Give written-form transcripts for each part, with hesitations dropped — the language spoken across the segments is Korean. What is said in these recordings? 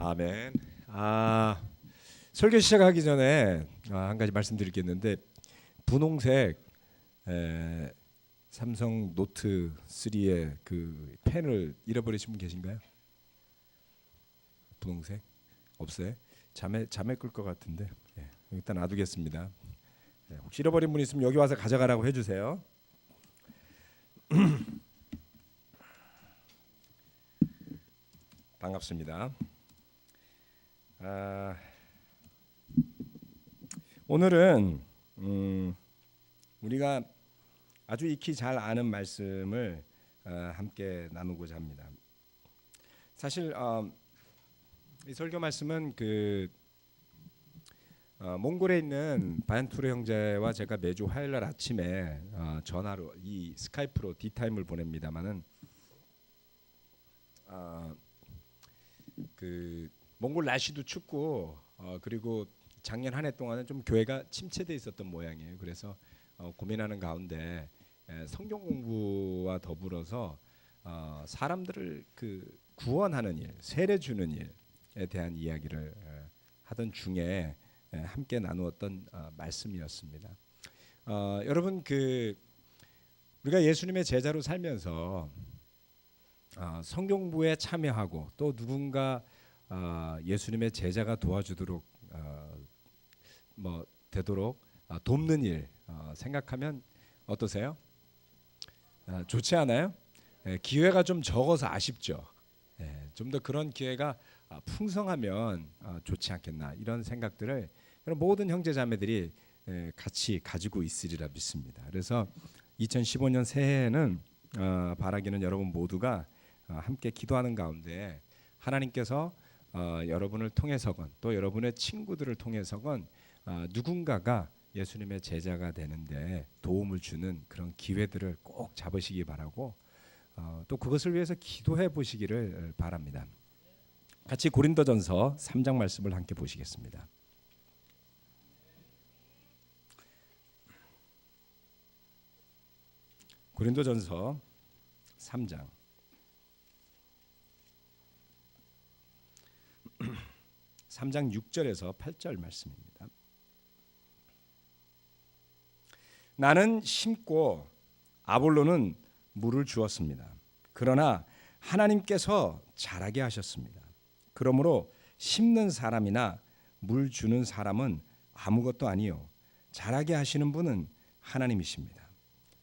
아멘. 설교 시작하기 전에 한 가지 말씀드릴 게 있는데 분홍색 삼성 노트 3의 그 펜을 잃어버리신 분 계신가요? 분홍색 없어요? 자매 끌 것 같은데 일단 놔두겠습니다. 혹시 잃어버린 분 있으면 여기 와서 가져가라고 해주세요. 반갑습니다. 오늘은 우리가 아주 익히 잘 아는 말씀을 함께 나누고자 합니다. 사실 이 설교 말씀은 몽골에 있는 바얀투르 형제와 제가 매주 화요일날 아침에 전화로 이 스카이프로 디타임을 보냅니다만은 몽골 날씨도 춥고 그리고 작년 한 해 동안은 좀 교회가 침체돼 있었던 모양이에요. 그래서 고민하는 가운데 성경 공부와 더불어서 사람들을 구원하는 일, 세례 주는 일에 대한 이야기를 하던 중에 함께 나누었던 말씀이었습니다. 여러분 우리가 예수님의 제자로 살면서 성경 공부에 참여하고 또 누군가 예수님의 제자가 도와주도록 되도록 돕는 일 생각하면 어떠세요? 좋지 않아요? 기회가 좀 적어서 아쉽죠. 좀 더 그런 기회가 풍성하면 좋지 않겠나 이런 생각들을 모든 형제 자매들이 같이 가지고 있으리라 믿습니다. 그래서 2015년 새해에는 바라기는 여러분 모두가 함께 기도하는 가운데 하나님께서 여러분을 통해서건 또 여러분의 친구들을 통해서건 누군가가 예수님의 제자가 되는데 도움을 주는 그런 기회들을 꼭 잡으시기 바라고 또 그것을 위해서 기도해 보시기를 바랍니다. 같이 고린도전서 3장 말씀을 함께 보시겠습니다. 고린도전서 3장 3장 6절에서 8절 말씀입니다. 나는 심고 아볼로는 물을 주었습니다. 그러나 하나님께서 자라게 하셨습니다. 그러므로 심는 사람이나 물 주는 사람은 아무것도 아니요 자라게 하시는 분은 하나님이십니다.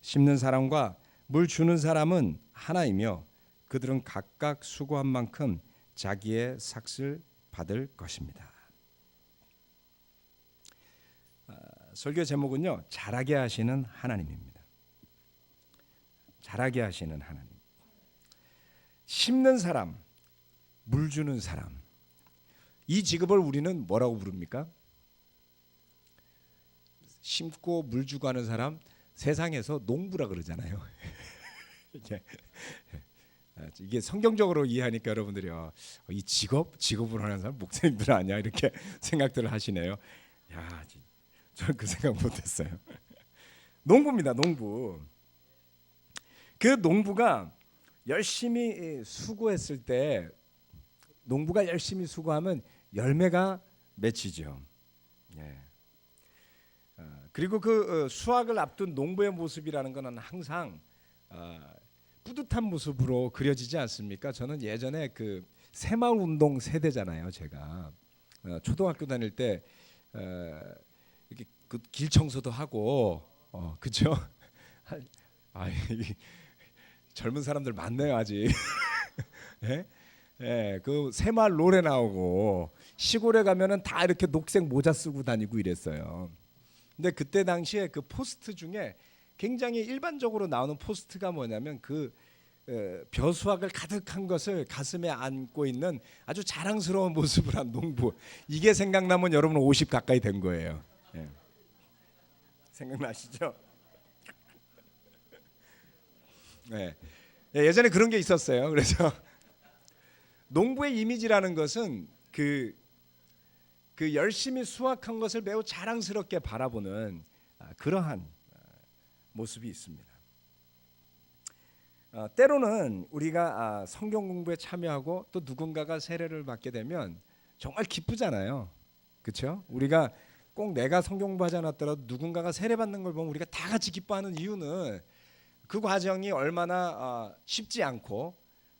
심는 사람과 물 주는 사람은 하나이며 그들은 각각 수고한 만큼 자기의 삭을 받을 것입니다. 설교 제목은요, 자라게 하시는 하나님입니다. 자라게 하시는 하나님. 심는 사람, 물 주는 사람. 이 직업을 우리는 뭐라고 부릅니까? 심고 물 주고 하는 사람 세상에서 농부라 그러잖아요. 이게 성경적으로 이해하니까 여러분들이 이 직업으로 하는 사람 목사님들 아니야 이렇게 생각들을 하시네요. 야, 저는 그 생각 못했어요. 농부입니다, 농부. 그 농부가 열심히 수고했을 때, 농부가 열심히 수고하면 열매가 맺히죠. 그리고 수확을 앞둔 농부의 모습이라는 것은 항상 뿌듯한 모습으로 그려지지 않습니까? 저는 예전에 새마을 운동 세대잖아요. 제가 초등학교 다닐 때 이렇게 길 청소도 하고 그죠? 젊은 사람들 많네요 아직. 새마을 노래 나오고 시골에 가면은 다 이렇게 녹색 모자 쓰고 다니고 이랬어요. 근데 그때 당시에 포스트 중에 굉장히 일반적으로 나오는 포스트가 뭐냐면 벼수확을 가득한 것을 가슴에 안고 있는 아주 자랑스러운 모습을 한 농부. 이게 생각나면 여러분 50 가까이 된 거예요. 생각나시죠? 예전에 그런 게 있었어요. 그래서 농부의 이미지라는 것은 열심히 수확한 것을 매우 자랑스럽게 바라보는 그러한 모습이 있습니다. 때로는 우리가 성경 공부에 참여하고 또 누군가가 세례를 받게 되면 정말 기쁘잖아요. 그렇죠? 우리가 꼭 내가 성경 공부하지 않았더라도 누군가가 세례 받는 걸 보면 우리가 다 같이 기뻐하는 이유는 그 과정이 얼마나 쉽지 않고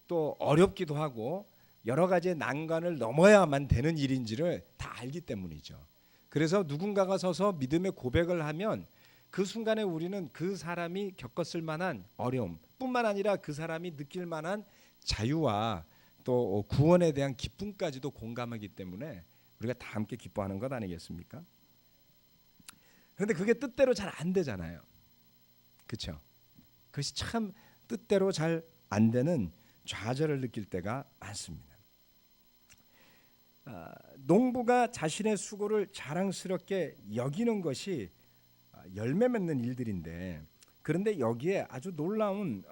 또 어렵기도 하고 여러 가지의 난관을 넘어야만 되는 일인지를 다 알기 때문이죠. 그래서 누군가가 서서 믿음의 고백을 하면 그 순간에 우리는 그 사람이 겪었을 만한 어려움 뿐만 아니라 그 사람이 느낄 만한 자유와 또 구원에 대한 기쁨까지도 공감하기 때문에 우리가 다 함께 기뻐하는 것 아니겠습니까? 그런데 그게 뜻대로 잘 안 되잖아요. 그렇죠? 그것이 참 뜻대로 잘 안 되는 좌절을 느낄 때가 많습니다. 농부가 자신의 수고를 자랑스럽게 여기는 것이 열매 맺는 일들인데, 그런데 여기에 아주 놀라운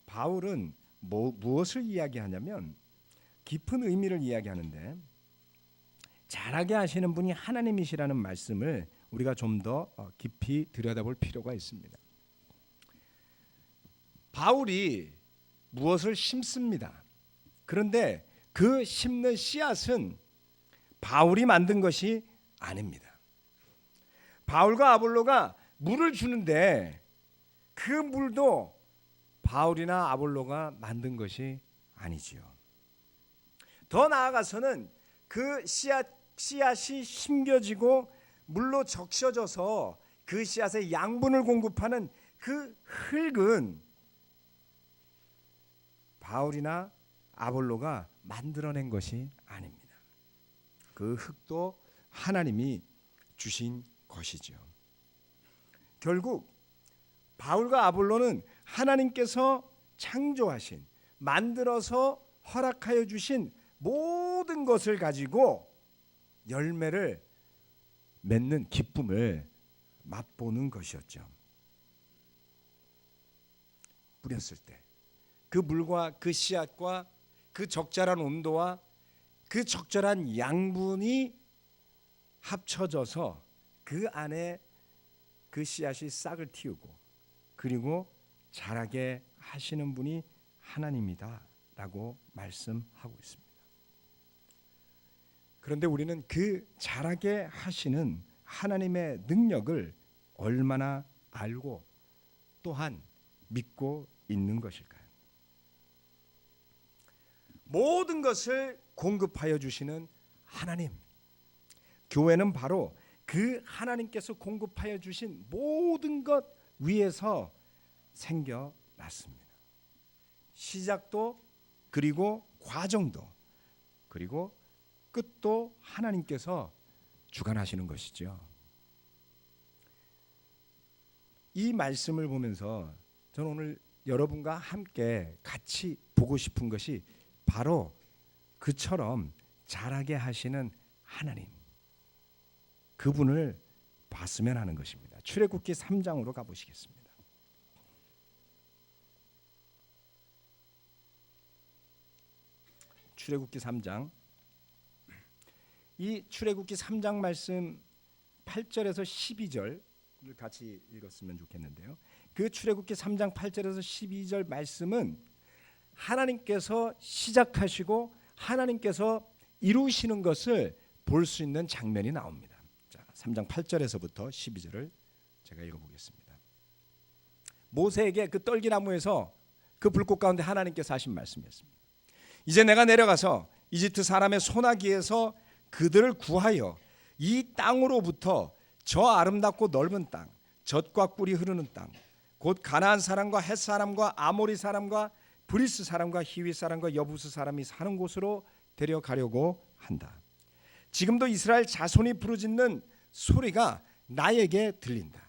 바울은 무엇을 이야기하냐면 깊은 의미를 이야기하는데, 잘하게 하시는 분이 하나님이시라는 말씀을 우리가 좀 더 깊이 들여다볼 필요가 있습니다. 바울이 무엇을 심습니다. 그런데 그 심는 씨앗은 바울이 만든 것이 아닙니다. 바울과 아볼로가 물을 주는데 그 물도 바울이나 아볼로가 만든 것이 아니지요. 더 나아가서는 그 씨앗이 심겨지고 물로 적셔져서 그 씨앗에 양분을 공급하는 그 흙은 바울이나 아볼로가 만들어낸 것이 아닙니다. 그 흙도 하나님이 주신 것이죠. 결국 바울과 아볼로는 하나님께서 창조하신, 만들어서 허락하여 주신 모든 것을 가지고 열매를 맺는 기쁨을 맛보는 것이었죠. 뿌렸을 때 그 물과 그 씨앗과 그 적절한 온도와 그 적절한 양분이 합쳐져서 그 안에 그 씨앗이 싹을 틔우고 그리고 자라게 하시는 분이 하나님이다라고 말씀하고 있습니다. 그런데 우리는 그 자라게 하시는 하나님의 능력을 얼마나 알고 또한 믿고 있는 것일까요? 모든 것을 공급하여 주시는 하나님, 교회는 바로 그 하나님께서 공급하여 주신 모든 것 위에서 생겨났습니다. 시작도 그리고 과정도 그리고 끝도 하나님께서 주관하시는 것이죠. 이 말씀을 보면서 저는 오늘 여러분과 함께 같이 보고 싶은 것이 바로 그처럼 자라게 하시는 하나님, 그분을 봤으면 하는 것입니다. 출애굽기 3장으로 가보시겠습니다. 출애굽기 3장, 이 출애굽기 3장 말씀 8절에서 12절을 같이 읽었으면 좋겠는데요. 그 출애굽기 3장 8절에서 12절 말씀은 하나님께서 시작하시고 하나님께서 이루시는 것을 볼 수 있는 장면이 나옵니다. 자, 3장 8절에서부터 12절을 제가 읽어보겠습니다. 모세에게 그 떨기나무에서 그 불꽃 가운데 하나님께서 하신 말씀이었습니다. 이제 내가 내려가서 이집트 사람의 소나기에서 그들을 구하여 이 땅으로부터 저 아름답고 넓은 땅, 젖과 꿀이 흐르는 땅, 곧 가나안 사람과 헷 사람과 아모리 사람과 브리스 사람과 히위 사람과 여부스 사람이 사는 곳으로 데려가려고 한다. 지금도 이스라엘 자손이 부르짖는 소리가 나에게 들린다.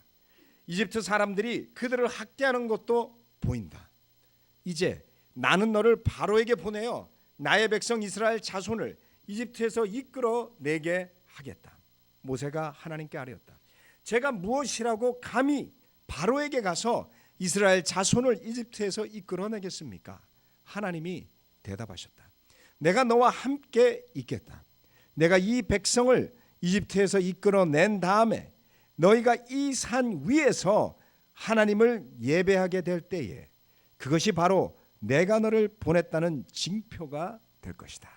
이집트 사람들이 그들을 학대하는 것도 보인다. 이제 나는 너를 바로에게 보내어 나의 백성 이스라엘 자손을 이집트에서 이끌어 내게 하겠다. 모세가 하나님께 아뢰었다. 제가 무엇이라고 감히 바로에게 가서 이스라엘 자손을 이집트에서 이끌어내겠습니까? 하나님이 대답하셨다. 내가 너와 함께 있겠다. 내가 이 백성을 이집트에서 이끌어낸 다음에 너희가 이 산 위에서 하나님을 예배하게 될 때에 그것이 바로 내가 너를 보냈다는 징표가 될 것이다.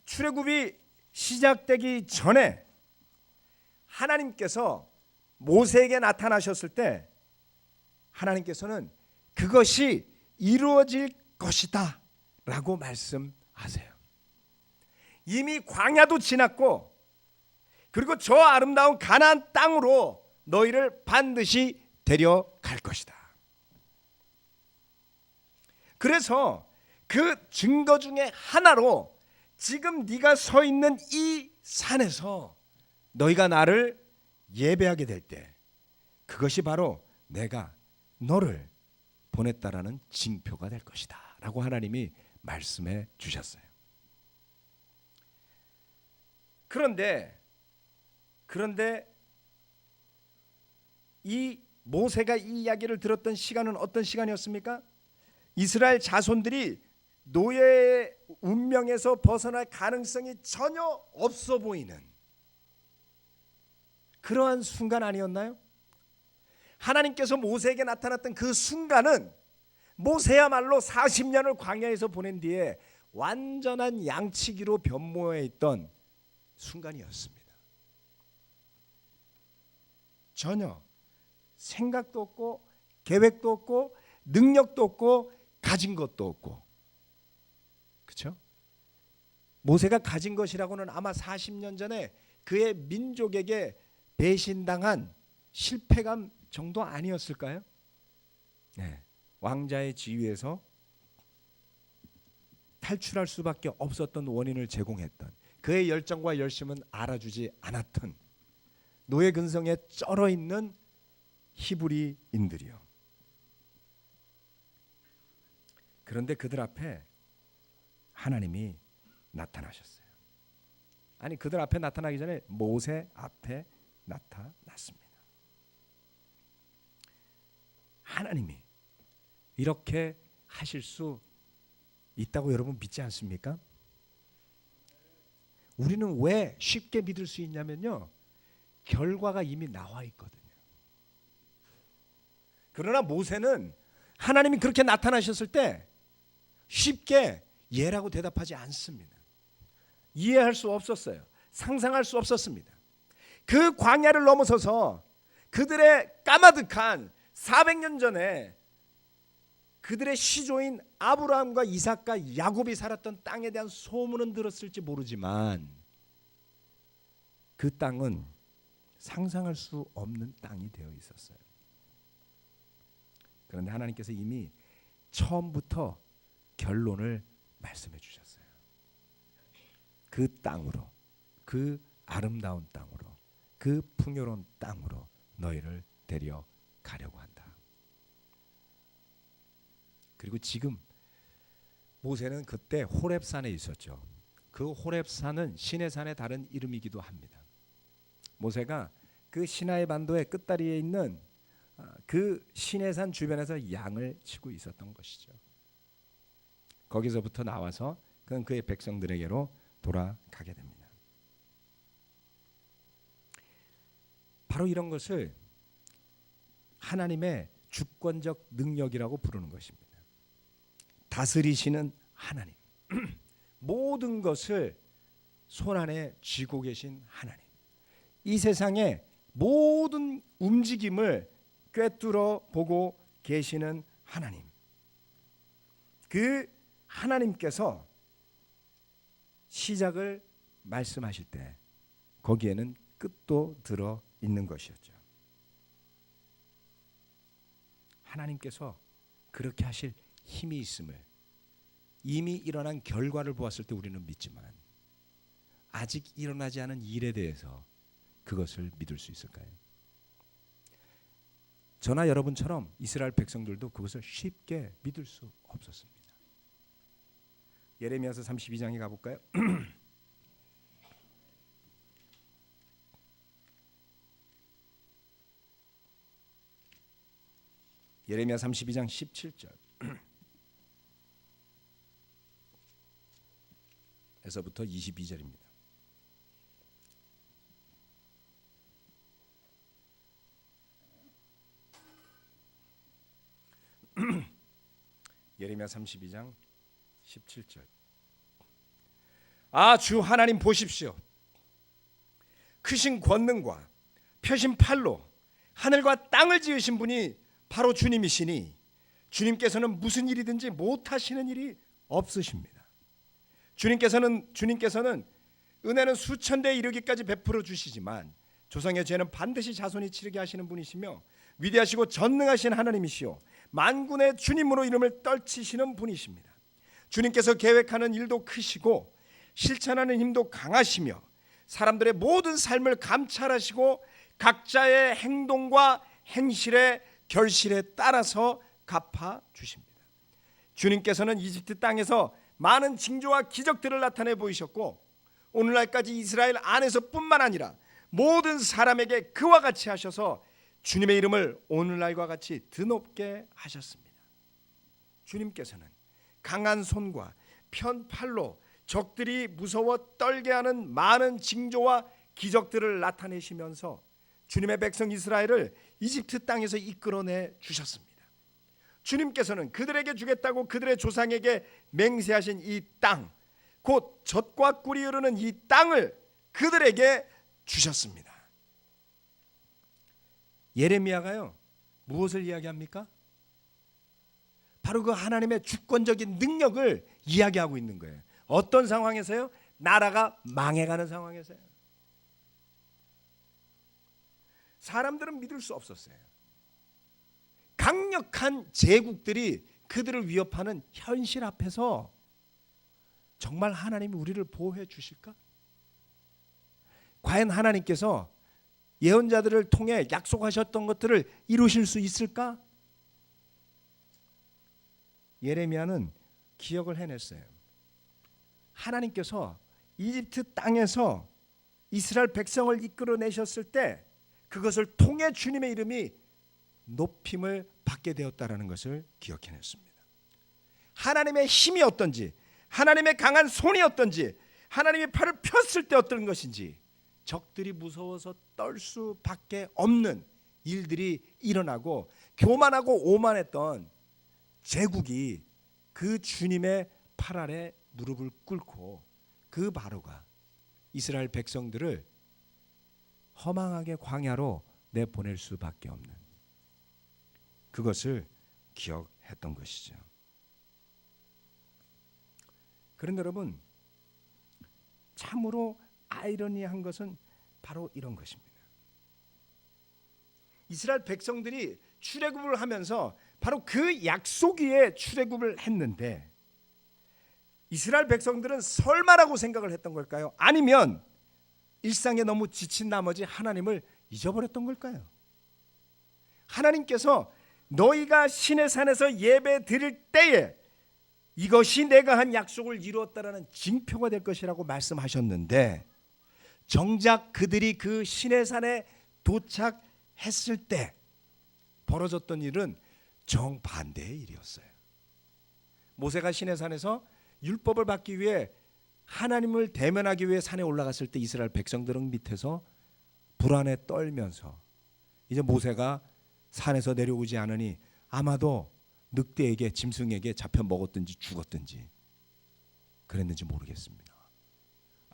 출애굽이 시작되기 전에 하나님께서 모세에게 나타나셨을 때 하나님께서는 그것이 이루어질 것이다 라고 말씀하세요. 이미 광야도 지났고 그리고 저 아름다운 가나안 땅으로 너희를 반드시 데려갈 것이다. 그래서 그 증거 중에 하나로 지금 네가 서 있는 이 산에서 너희가 나를 예배하게 될 때 그것이 바로 내가 너를 보냈다라는 징표가 될 것이다 라고 하나님이 말씀해 주셨어요. 그런데 이 모세가 이 이야기를 들었던 시간은 어떤 시간이었습니까? 이스라엘 자손들이 노예의 운명에서 벗어날 가능성이 전혀 없어 보이는 그러한 순간 아니었나요? 하나님께서 모세에게 나타났던 그 순간은 모세야말로 40년을 광야에서 보낸 뒤에 완전한 양치기로 변모해 있던 순간이었습니다. 전혀 생각도 없고 계획도 없고 능력도 없고 가진 것도 없고, 그렇죠? 모세가 가진 것이라고는 아마 40년 전에 그의 민족에게 배신당한 실패감 정도 아니었을까요? 네. 왕자의 지위에서 탈출할 수밖에 없었던 원인을 제공했던 그의 열정과 열심은 알아주지 않았던 노예 근성에 쩔어 있는 히브리인들이요. 그런데 그들 앞에 하나님이 나타나셨어요. 아니, 그들 앞에 나타나기 전에 모세 앞에 나타났습니다. 하나님이 이렇게 하실 수 있다고 여러분 믿지 않습니까? 우리는 왜 쉽게 믿을 수 있냐면요, 결과가 이미 나와 있거든요. 그러나 모세는 하나님이 그렇게 나타나셨을 때 쉽게 예라고 대답하지 않습니다. 이해할 수 없었어요. 상상할 수 없었습니다. 그 광야를 넘어서서 그들의 까마득한 400년 전에 그들의 시조인 아브라함과 이삭과 야곱이 살았던 땅에 대한 소문은 들었을지 모르지만 그 땅은 상상할 수 없는 땅이 되어 있었어요. 그런데 하나님께서 이미 처음부터 결론을 말씀해 주셨어요. 그 땅으로, 그 아름다운 땅으로, 그 풍요로운 땅으로 너희를 데려가려고 한다. 그리고 지금 모세는 그때 호렙산에 있었죠. 그 호렙산은 시내산의 다른 이름이기도 합니다. 모세가 그 시나이 반도의 끝다리에 있는 그 시내산 주변에서 양을 치고 있었던 것이죠. 거기서부터 나와서 그는 그의 백성들에게로 돌아가게 됩니다. 바로 이런 것을 하나님의 주권적 능력이라고 부르는 것입니다. 다스리시는 하나님, 모든 것을 손안에 쥐고 계신 하나님, 이 세상의 모든 움직임을 꿰뚫어 보고 계시는 하나님, 그 하나님께서 시작을 말씀하실 때 거기에는 끝도 들어 있는 것이었죠. 하나님께서 그렇게 하실 힘이 있음을 이미 일어난 결과를 보았을 때 우리는 믿지만 아직 일어나지 않은 일에 대해서 그것을 믿을 수 있을까요? 저나 여러분처럼 이스라엘 백성들도 그것을 쉽게 믿을 수 없었습니다. 예레미야서 32장에 가볼까요? 예레미야 32장 17절 에서부터 22절입니다. 예레미야 32장 17절. 아, 주 하나님 보십시오. 크신 권능과 펴신 팔로 하늘과 땅을 지으신 분이 바로 주님이시니 주님께서는 무슨 일이든지 못하시는 일이 없으십니다. 주님께서는 은혜는 수천 대에 이르기까지 베풀어 주시지만 조상의 죄는 반드시 자손이 치르게 하시는 분이시며 위대하시고 전능하신 하나님이시오 만군의 주님으로 이름을 떨치시는 분이십니다. 주님께서 계획하는 일도 크시고 실천하는 힘도 강하시며 사람들의 모든 삶을 감찰하시고 각자의 행동과 행실의 결실에 따라서 갚아 주십니다. 주님께서는 이집트 땅에서 많은 징조와 기적들을 나타내 보이셨고 오늘날까지 이스라엘 안에서뿐만 아니라 모든 사람에게 그와 같이 하셔서 주님의 이름을 오늘날과 같이 드높게 하셨습니다. 주님께서는 강한 손과 편 팔로 적들이 무서워 떨게 하는 많은 징조와 기적들을 나타내시면서 주님의 백성 이스라엘을 이집트 땅에서 이끌어내 주셨습니다. 주님께서는 그들에게 주겠다고 그들의 조상에게 맹세하신 이 땅, 곧 젖과 꿀이 흐르는 이 땅을 그들에게 주셨습니다. 예레미야가요, 무엇을 이야기합니까? 바로 그 하나님의 주권적인 능력을 이야기하고 있는 거예요. 어떤 상황에서요? 나라가 망해가는 상황에서요. 사람들은 믿을 수 없었어요. 강력한 제국들이 그들을 위협하는 현실 앞에서 정말 하나님이 우리를 보호해 주실까? 과연 하나님께서 예언자들을 통해 약속하셨던 것들을 이루실 수 있을까? 예레미야는 기억을 해냈어요. 하나님께서 이집트 땅에서 이스라엘 백성을 이끌어내셨을 때 그것을 통해 주님의 이름이 높임을 받게 되었다라는 것을 기억해냈습니다. 하나님의 힘이 어떤지, 하나님의 강한 손이 어떤지, 하나님이 팔을 폈을 때 어떤 것인지 적들이 무서워서 떨 수밖에 없는 일들이 일어나고 교만하고 오만했던 제국이 그 주님의 팔 아래 무릎을 꿇고 그 바로가 이스라엘 백성들을 허망하게 광야로 내보낼 수밖에 없는 그것을 기억했던 것이죠. 그런데 여러분, 참으로 아이러니한 것은 바로 이런 것입니다. 이스라엘 백성들이 출애굽을 하면서 바로 그 약속 위에 출애굽을 했는데 이스라엘 백성들은 설마라고 생각을 했던 걸까요? 아니면 일상에 너무 지친 나머지 하나님을 잊어버렸던 걸까요? 하나님께서 너희가 시내 산에서 예배 드릴 때에 이것이 내가 한 약속을 이루었다라는 징표가 될 것이라고 말씀하셨는데 정작 그들이 그 시내 산에 도착했을 때 벌어졌던 일은 정반대의 일이었어요. 모세가 시내 산에서 율법을 받기 위해 하나님을 대면하기 위해 산에 올라갔을 때 이스라엘 백성들은 밑에서 불안에 떨면서 이제 모세가 산에서 내려오지 않으니 아마도 늑대에게 짐승에게 잡혀 먹었든지 죽었든지 그랬는지 모르겠습니다.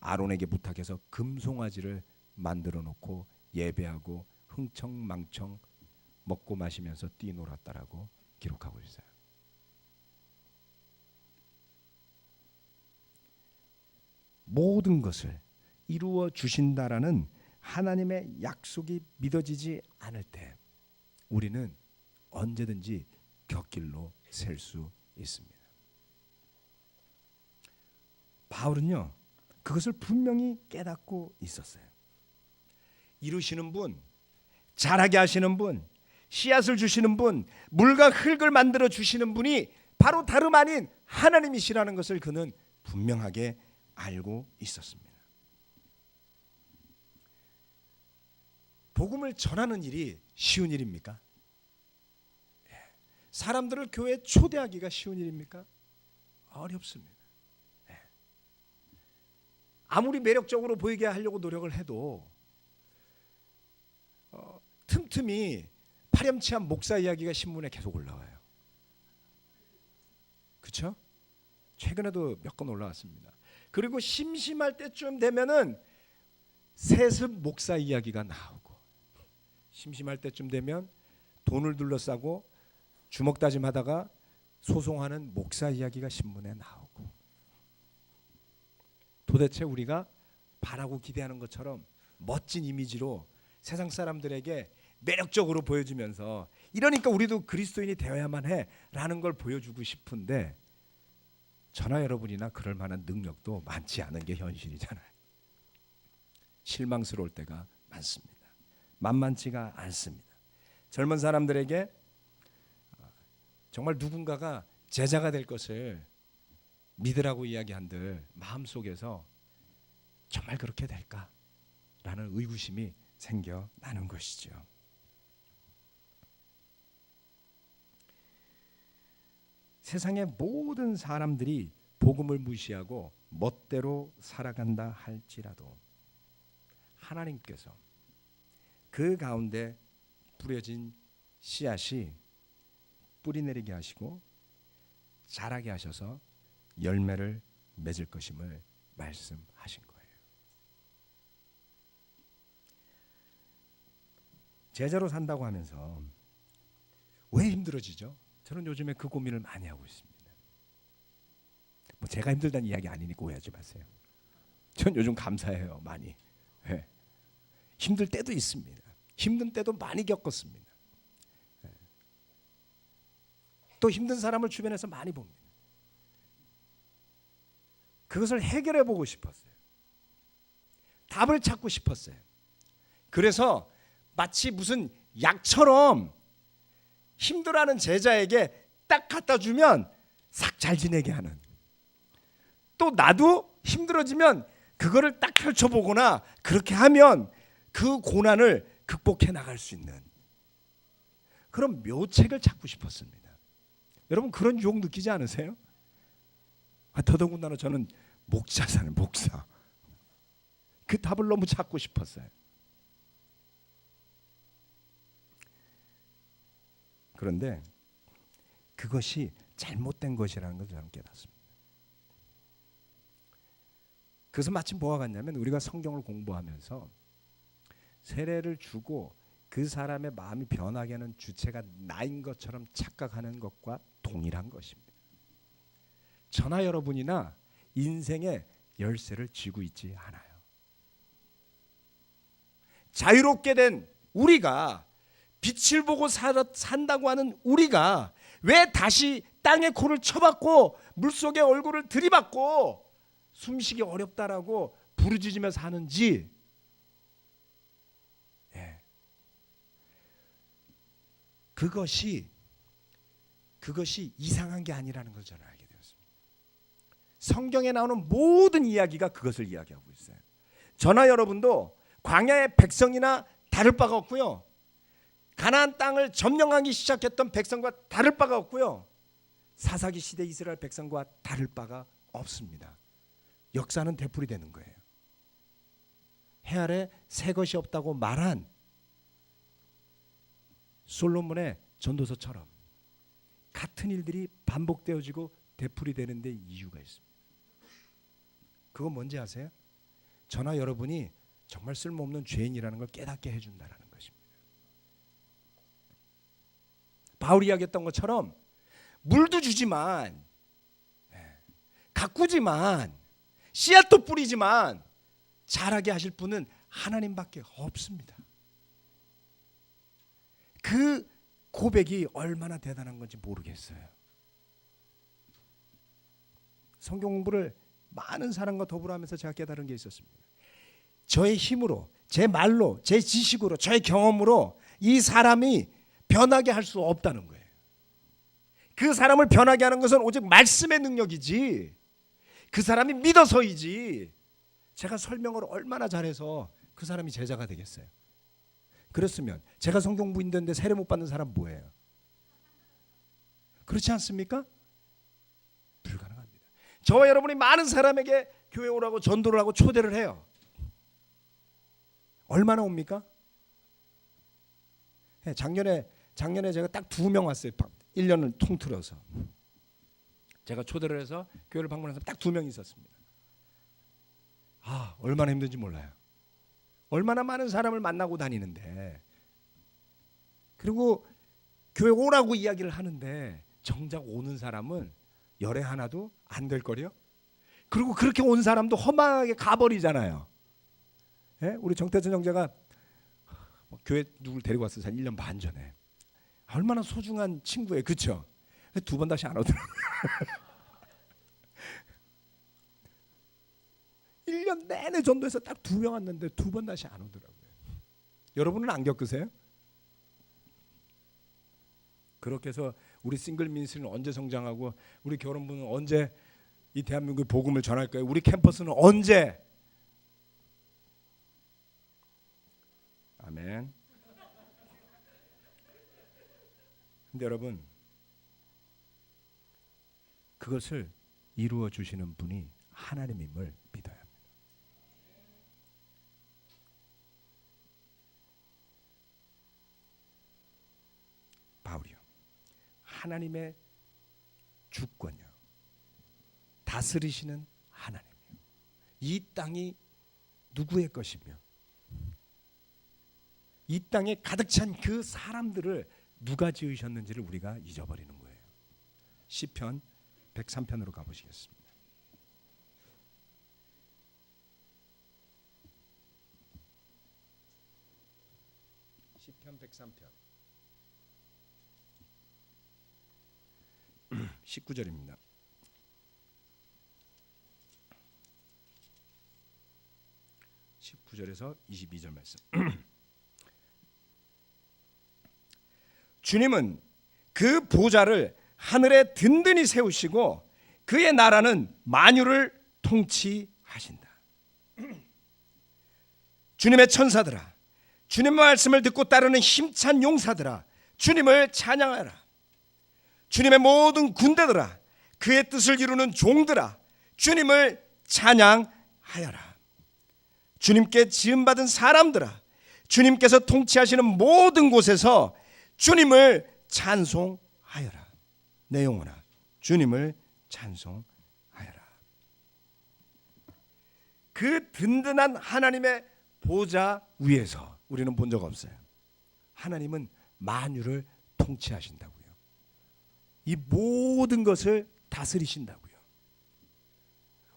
아론에게 부탁해서 금송아지를 만들어 놓고 예배하고 흥청망청 먹고 마시면서 뛰놀았다라고 기록하고 있어요. 모든 것을 이루어 주신다라는 하나님의 약속이 믿어지지 않을 때 우리는 언제든지 곁길로 셀 수 있습니다. 바울은요, 그것을 분명히 깨닫고 있었어요. 이루시는 분, 잘하게 하시는 분, 씨앗을 주시는 분, 물과 흙을 만들어 주시는 분이 바로 다름 아닌 하나님이시라는 것을 그는 분명하게 알고 있었습니다. 복음을 전하는 일이 쉬운 일입니까? 사람들을 교회에 초대하기가 쉬운 일입니까? 어렵습니다. 아무리 매력적으로 보이게 하려고 노력을 해도 틈틈이 파렴치한 목사 이야기가 신문에 계속 올라와요. 그렇죠? 최근에도 몇 건 올라왔습니다. 그리고 심심할 때쯤 되면은 세습 목사 이야기가 나오고, 심심할 때쯤 되면 돈을 둘러싸고 주먹다짐하다가 소송하는 목사 이야기가 신문에 나오고, 도대체 우리가 바라고 기대하는 것처럼 멋진 이미지로 세상 사람들에게 매력적으로 보여주면서, 이러니까 우리도 그리스도인이 되어야만 해라는 걸 보여주고 싶은데, 저나 여러분이나 그럴 만한 능력도 많지 않은 게 현실이잖아요. 실망스러울 때가 많습니다. 만만치가 않습니다. 젊은 사람들에게 정말 누군가가 제자가 될 것을 믿으라고 이야기한들 마음속에서 정말 그렇게 될까라는 의구심이 생겨나는 것이죠. 세상의 모든 사람들이 복음을 무시하고 멋대로 살아간다 할지라도 하나님께서 그 가운데 뿌려진 씨앗이 뿌리내리게 하시고 자라게 하셔서 열매를 맺을 것임을 말씀하신 거예요. 제자로 산다고 하면서 왜 힘들어지죠? 저는 요즘에 그 고민을 많이 하고 있습니다. 뭐 제가 힘들다는 이야기 아니니까 오해하지 마세요. 전 요즘 감사해요, 많이. 네. 힘들 때도 있습니다. 힘든 때도 많이 겪었습니다. 네. 또 힘든 사람을 주변에서 많이 봅니다. 그것을 해결해 보고 싶었어요. 답을 찾고 싶었어요. 그래서 마치 무슨 약처럼 힘들어하는 제자에게 딱 갖다 주면 싹 잘 지내게 하는, 또 나도 힘들어지면 그거를 딱 펼쳐보거나 그렇게 하면 그 고난을 극복해 나갈 수 있는 그런 묘책을 찾고 싶었습니다. 여러분 그런 유혹 느끼지 않으세요? 더더군다나 저는 목자잖아요. 목사. 그 답을 너무 찾고 싶었어요. 그런데 그것이 잘못된 것이라는 걸 저는 깨닫습니다. 그래서 마침 뭐가 같냐면, 우리가 성경을 공부하면서 세례를 주고 그 사람의 마음이 변하게 하는 주체가 나인 것처럼 착각하는 것과 동일한 것입니다. 저나 여러분이나 인생의 열쇠를 쥐고 있지 않아요. 자유롭게 된 우리가, 빛을 보고 산다고 하는 우리가 왜 다시 땅에 코를 쳐박고 물속에 얼굴을 들이받고 숨쉬기 어렵다라고 부르짖으며 사는지, 그것이 이상한 게 아니라는 걸 저는 알게 되었습니다. 성경에 나오는 모든 이야기가 그것을 이야기하고 있어요. 저나 여러분도 광야의 백성이나 다를 바가 없고요, 가나안 땅을 점령하기 시작했던 백성과 다를 바가 없고요, 사사기 시대 이스라엘 백성과 다를 바가 없습니다. 역사는 되풀이되는 거예요. 해 아래 새 것이 없다고 말한 솔로몬의 전도서처럼 같은 일들이 반복되어지고 되풀이되는 데 이유가 있습니다. 그건 뭔지 아세요? 저나 여러분이 정말 쓸모없는 죄인이라는 걸 깨닫게 해준다는 것입니다. 바울이 이야기했던 것처럼 물도 주지만, 가꾸지만, 씨앗도 뿌리지만 자라게 하실 분은 하나님밖에 없습니다. 그 고백이 얼마나 대단한 건지 모르겠어요. 성경 공부를 많은 사람과 더불어 하면서 제가 깨달은 게 있었습니다. 저의 힘으로, 제 말로, 제 지식으로, 저의 경험으로 이 사람이 변하게 할 수 없다는 거예요. 그 사람을 변하게 하는 것은 오직 말씀의 능력이지, 그 사람이 믿어서이지, 제가 설명을 얼마나 잘해서 그 사람이 제자가 되겠어요. 그렇으면 제가 성경 공부인데 세례 못 받는 사람 뭐예요? 그렇지 않습니까? 불가능합니다. 저와 여러분이 많은 사람에게 교회 오라고 전도를 하고 초대를 해요. 얼마나 옵니까? 작년에 제가 딱 2명 왔어요. 1년을 통틀어서. 제가 초대를 해서 교회를 방문한 사람 딱 2명 있었습니다. 얼마나 힘든지 몰라요. 얼마나 많은 사람을 만나고 다니는데, 그리고 교회 오라고 이야기를 하는데 정작 오는 사람은 열에 하나도 안 될 거려. 그리고 그렇게 온 사람도 허망하게 가버리잖아요. 예? 우리 정태천 형제가 교회 누굴 데리고 왔어요. 한 1년 반 전에. 얼마나 소중한 친구예요. 그렇죠? 2번 다시 안 오더라고요. 1년 내내 전도해서 딱 2명 왔는데 2번 다시 안 오더라고요. 여러분은 안 겪으세요? 그렇게 해서 우리 싱글 미니스트리는 언제 성장하고, 우리 결혼부는 언제 이 대한민국의 복음을 전할 거예요? 우리 캠퍼스는 언제? 아멘. 근데 여러분, 그것을 이루어 주시는 분이 하나님임을 믿어야 합니다. 바울이요, 하나님의 주권이요, 다스리시는 하나님이요, 이 땅이 누구의 것이며 이 땅에 가득 찬 그 사람들을 누가 지으셨는지를 우리가 잊어버리는 거예요. 시편 103편으로 가보시겠습니다. 시편 103편 19절입니다. (19절에서 22절) 말씀. 주님은 그 보좌를 하늘에 든든히 세우시고 그의 나라는 만유를 통치하신다. 주님의 천사들아, 주님의 말씀을 듣고 따르는 힘찬 용사들아, 주님을 찬양하라. 주님의 모든 군대들아, 그의 뜻을 이루는 종들아, 주님을 찬양하여라. 주님께 지음받은 사람들아, 주님께서 통치하시는 모든 곳에서 주님을 찬송하여라. 내 영혼아, 주님을 찬송하여라. 그 든든한 하나님의 보좌 위에서 우리는 본 적 없어요. 하나님은 만유를 통치하신다고요. 이 모든 것을 다스리신다고요.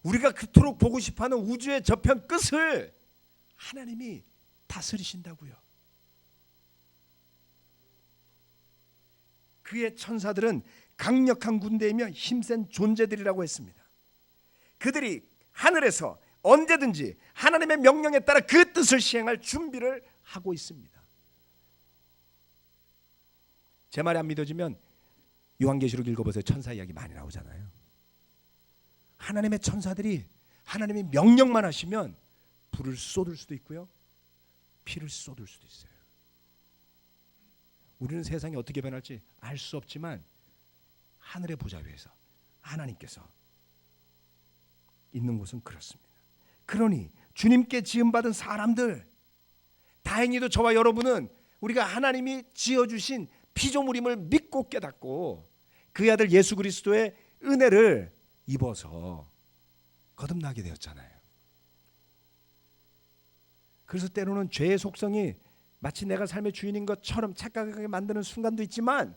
우리가 그토록 보고 싶어하는 우주의 저편 끝을 하나님이 다스리신다고요. 그의 천사들은 강력한 군대이며 힘센 존재들이라고 했습니다. 그들이 하늘에서 언제든지 하나님의 명령에 따라 그 뜻을 시행할 준비를 하고 있습니다. 제 말이 안 믿어지면 요한계시록 읽어보세요. 천사 이야기 많이 나오잖아요. 하나님의 천사들이 하나님이 명령만 하시면 불을 쏟을 수도 있고요, 피를 쏟을 수도 있어요. 우리는 세상이 어떻게 변할지 알 수 없지만 하늘의 보좌 위에서 하나님께서 있는 곳은 그렇습니다. 그러니 주님께 지음받은 사람들, 다행히도 저와 여러분은 우리가 하나님이 지어주신 피조물임을 믿고 깨닫고 그의 아들 예수 그리스도의 은혜를 입어서 거듭나게 되었잖아요. 그래서 때로는 죄의 속성이 마치 내가 삶의 주인인 것처럼 착각하게 만드는 순간도 있지만,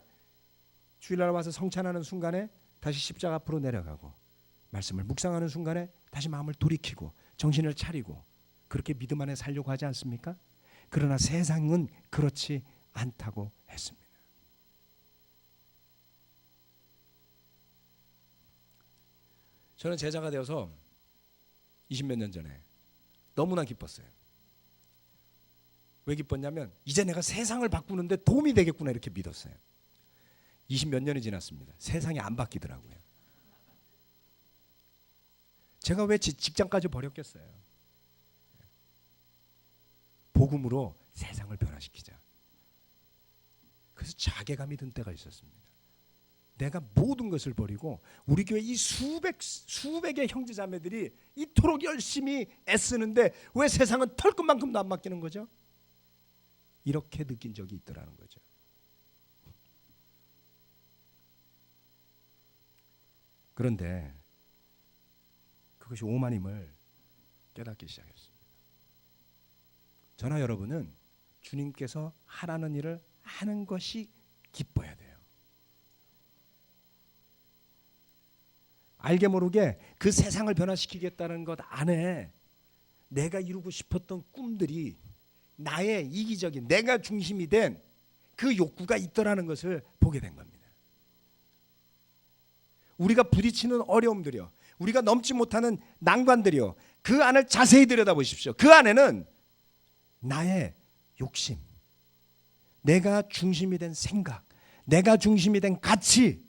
주일날 와서 성찬하는 순간에 다시 십자가 앞으로 내려가고 말씀을 묵상하는 순간에 다시 마음을 돌이키고 정신을 차리고 그렇게 믿음 안에 살려고 하지 않습니까? 그러나 세상은 그렇지 않다고 했습니다. 저는 제자가 되어서 20몇 년 전에 너무나 기뻤어요. 왜 기뻤냐면 이제 내가 세상을 바꾸는데 도움이 되겠구나 이렇게 믿었어요. 20몇 년이 지났습니다. 세상이 안 바뀌더라고요. 제가 왜 직장까지 버렸겠어요? 복음으로 세상을 변화시키자. 그래서 자괴감이 든 때가 있었습니다. 내가 모든 것을 버리고 우리 교회 이 수백의 형제자매들이 이토록 열심히 애쓰는데 왜 세상은 털끝만큼도 안 바뀌는 거죠? 이렇게 느낀 적이 있더라는 거죠. 그런데 그것이 오만임을 깨닫기 시작했습니다. 저나 여러분은 주님께서 하라는 일을 하는 것이 기뻐야 돼요. 알게 모르게 그 세상을 변화시키겠다는 것 안에 내가 이루고 싶었던 꿈들이 나의 이기적인 내가 중심이 된 그 욕구가 있더라는 것을 보게 된 겁니다. 우리가 부딪히는 어려움들이요, 우리가 넘지 못하는 난관들이요, 그 안을 자세히 들여다보십시오. 그 안에는 나의 욕심, 내가 중심이 된 생각, 내가 중심이 된 가치,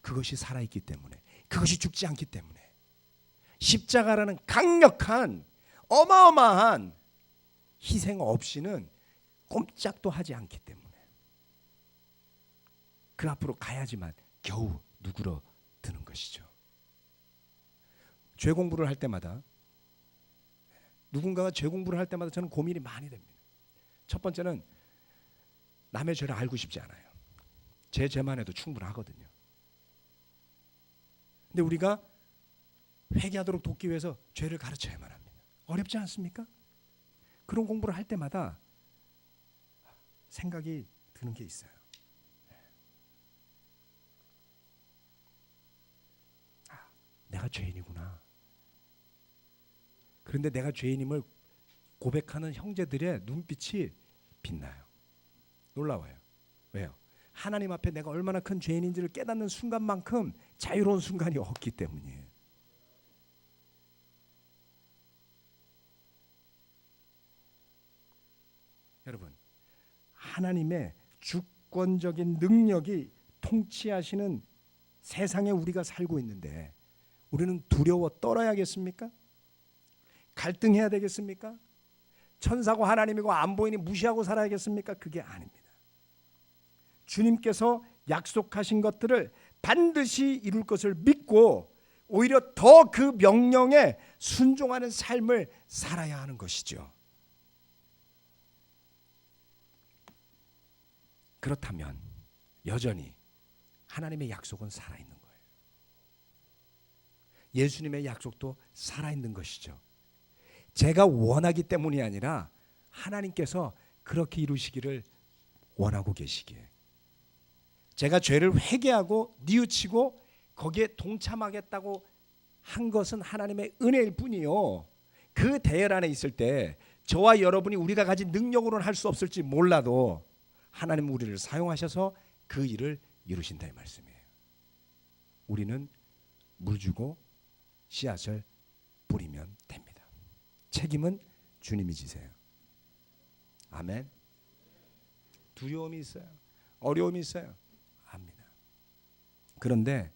그것이 살아있기 때문에, 그것이 죽지 않기 때문에, 십자가라는 강력한 어마어마한 희생 없이는 꼼짝도 하지 않기 때문에 그 앞으로 가야지만 겨우 누그러드는 것이죠. 죄 공부를 할 때마다, 누군가가 죄 공부를 할 때마다 저는 고민이 많이 됩니다. 첫 번째는 남의 죄를 알고 싶지 않아요. 제 죄만 해도 충분하거든요. 근데 우리가 회개하도록 돕기 위해서 죄를 가르쳐야만 합니다. 어렵지 않습니까? 그런 공부를 할 때마다 생각이 드는 게 있어요. 내가 죄인이구나. 그런데 내가 죄인임을 고백하는 형제들의 눈빛이 빛나요. 놀라워요. 왜요? 하나님 앞에 내가 얼마나 큰 죄인인지를 깨닫는 순간만큼 자유로운 순간이 없기 때문이에요. 여러분, 하나님의 주권적인 능력이 통치하시는 세상에 우리가 살고 있는데 우리는 두려워 떨어야겠습니까? 갈등해야 되겠습니까? 천사고 하나님이고 안 보이니 무시하고 살아야겠습니까? 그게 아닙니다. 주님께서 약속하신 것들을 반드시 이룰 것을 믿고 오히려 더 그 명령에 순종하는 삶을 살아야 하는 것이죠. 그렇다면 여전히 하나님의 약속은 살아있는 거예요. 예수님의 약속도 살아있는 것이죠. 제가 원하기 때문이 아니라 하나님께서 그렇게 이루시기를 원하고 계시기에, 제가 죄를 회개하고 뉘우치고 거기에 동참하겠다고 한 것은 하나님의 은혜일 뿐이요, 그 대열 안에 있을 때 저와 여러분이 우리가 가진 능력으로는 할 수 없을지 몰라도 하나님은 우리를 사용하셔서 그 일을 이루신다 이 말씀이에요. 우리는 물 주고 씨앗을 뿌리면 됩니다. 책임은 주님이 지세요. 아멘. 두려움이 있어요. 어려움이 있어요. 압니다. 그런데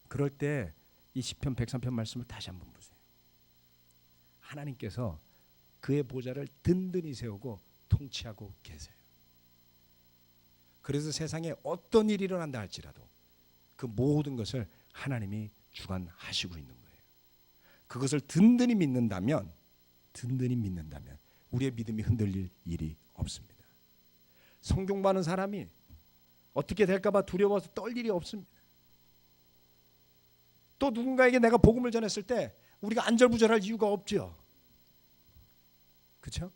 그럴 때 이 시편 103편 말씀을 다시 한번 보세요. 하나님께서 그의 보좌를 든든히 세우고 통치하고 계세요. 그래서 세상에 어떤 일이 일어난다 할지라도 그 모든 것을 하나님이 주관하시고 있는 거예요. 그것을 든든히 믿는다면 우리의 믿음이 흔들릴 일이 없습니다. 성경 받는 사람이 어떻게 될까 봐 두려워서 떨 일이 없습니다. 또 누군가에게 내가 복음을 전했을 때 우리가 안절부절할 이유가 없죠. 그렇죠?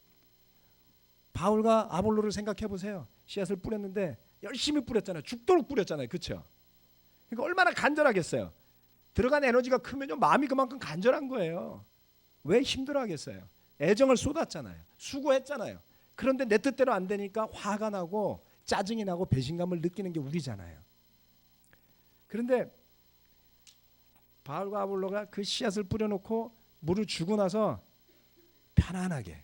바울과 아볼로를 생각해 보세요. 씨앗을 뿌렸는데 열심히 뿌렸잖아요. 죽도록 뿌렸잖아요. 그렇죠? 그러니까 얼마나 간절하겠어요. 들어간 에너지가 크면요 마음이 그만큼 간절한 거예요. 왜 힘들어하겠어요? 애정을 쏟았잖아요. 수고했잖아요. 그런데 내 뜻대로 안 되니까 화가 나고 짜증이 나고 배신감을 느끼는 게 우리잖아요. 그런데 바울과 아볼로가 그 씨앗을 뿌려놓고 물을 주고 나서 편안하게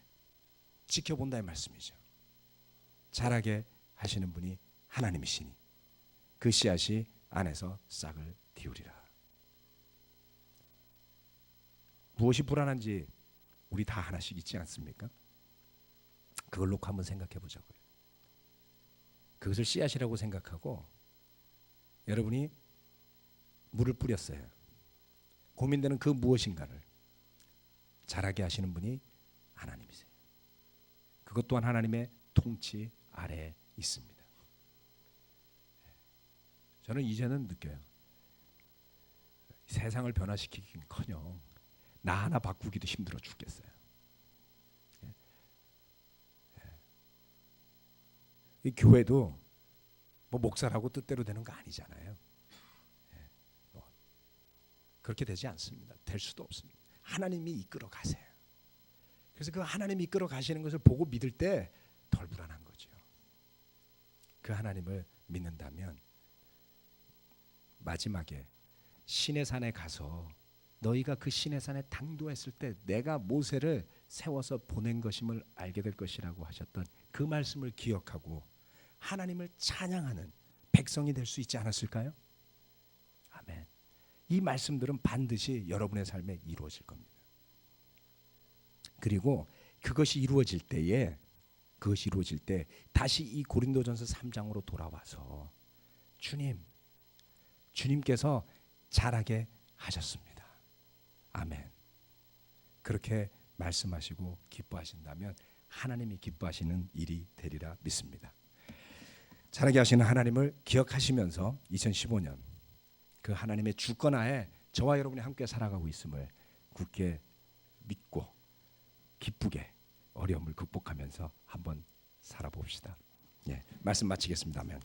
지켜본다의 말씀이죠. 자라게 하시는 분이 하나님이시니 그 씨앗이 안에서 싹을 틔우리라. 무엇이 불안한지 우리 다 하나씩 있지 않습니까? 그걸 놓고 한번 생각해 보자고요. 그것을 씨앗이라고 생각하고 여러분이 물을 뿌렸어요. 고민되는 그 무엇인가를 자라게 하시는 분이 하나님이세요. 그것 또한 하나님의 통치 아래에 있습니다. 저는 이제는 느껴요. 세상을 변화시키긴커녕 나 하나 바꾸기도 힘들어 죽겠어요. 이 교회도 뭐 목사라고 뜻대로 되는 거 아니잖아요. 뭐 그렇게 되지 않습니다. 될 수도 없습니다. 하나님이 이끌어 가세요. 그래서 그 하나님이 이끌어 가시는 것을 보고 믿을 때 덜 불안한 거죠. 그 하나님을 믿는다면 마지막에 시내 산에 가서 너희가 그 시내 산에 당도했을 때 내가 모세를 세워서 보낸 것임을 알게 될 것이라고 하셨던 그 말씀을 기억하고 하나님을 찬양하는 백성이 될 수 있지 않았을까요? 아멘. 이 말씀들은 반드시 여러분의 삶에 이루어질 겁니다. 그리고 그것이 이루어질 때 다시 이 고린도전서 3장으로 돌아와서 주님께서 잘하게 하셨습니다. 아멘. 그렇게 말씀하시고 기뻐하신다면 하나님이 기뻐하시는 일이 되리라 믿습니다. 잘하게 하시는 하나님을 기억하시면서 2015년 그 하나님의 주권하에 저와 여러분이 함께 살아가고 있음을 굳게 믿고 기쁘게 어려움을 극복하면서 한번 살아봅시다. 예, 말씀 마치겠습니다. 아멘.